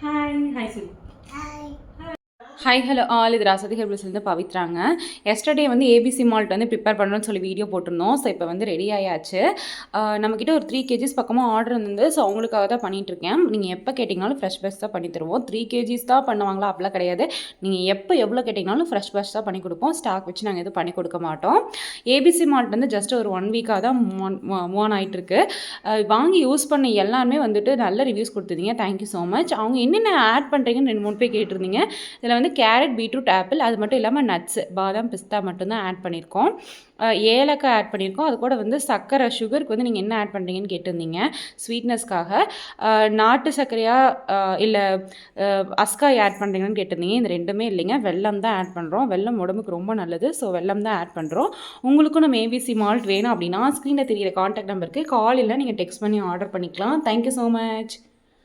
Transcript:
Hi hi சொல்லு. Hi hello all, இது ராசதி ஹெர்பல்ஸ்லேருந்து பவித்ராங்க. Yesterday வந்து ஏபிசி மால்ட் வந்து ப்ரிப்பேர் பண்ணணும்னு சொல்லி வீடியோ போட்டிருந்தோம். ஸோ இப்போ வந்து ரெடி ஆயாச்சு. நம்மக்கிட்ட ஒரு 3 kgs பக்கமாக ஆர்டர் இருந்தது. ஸோ அவங்களுக்காக தான் பண்ணிகிட்ருக்கேன். நீங்கள் எப்போ கேட்டிங்கனாலும் ஃப்ரெஷ் பேட்ச் தான் பண்ணி தருவோம். 3 kgs தான் பண்ணுவாங்களா அப்படிலாம் கிடையாது. நீங்கள் எவ்வளோ கேட்டிங்கனாலும் ஃப்ரெஷ் பேட்ச் தான் பண்ணி கொடுப்போம். ஸ்டாக் வச்சு நாங்கள் எதுவும் பண்ணி கொடுக்க மாட்டோம். ஏபிசி மால்ட் வந்து ஜஸ்ட் ஒரு 1 வீக்காக தான் மூவ் ஆன் ஆகிட்டுருக்கு. வாங்கி யூஸ் பண்ண எல்லாருமே வந்துட்டு நல்ல ரிவ்யூஸ் கொடுத்துருந்தீங்க. Thank you so much. அவங்க என்னென்ன ஆட் பண்ணுறீங்கன்னு 2-3 பேர் கேட்டிருந்தீங்க. இதில் வந்து கேரட், பீட்ரூட், ஆப்பிள், அது மட்டும் இல்லாமல் நட்ஸு, பாதாம், பிஸ்தா மட்டும்தான் ஆட் பண்ணியிருக்கோம். ஏலக்காய் ஆட் பண்ணியிருக்கோம். அது கூட வந்து சர்க்கரை, சுகருக்கு வந்து நீங்கள் என்ன ஆட் பண்ணுறீங்கன்னு கேட்டிருந்தீங்க ஸ்வீட்னஸ்க்காக. நாட்டு சர்க்கரையா இல்லை அஸ்காய் ஆட் பண்ணுறீங்கன்னு கேட்டிருந்தீங்க. இந்த ரெண்டுமே இல்லைங்க, வெல்லம் தான் ஆட் பண்ணுறோம். வெல்லம் உடம்புக்கு ரொம்ப நல்லது. ஸோ வெல்லம் தான் ஆட் பண்ணுறோம். உங்களுக்கும் நம்ம ஏபிசி மால்ட் வேணும் அப்படின்னா ஸ்க்ரீனில் தெரியிற கான்டாக்ட் நம்பருக்கு கால் இல்லை நீங்கள் டெக்ஸ்ட் பண்ணி ஆர்டர் பண்ணிக்கலாம். Thank you so much.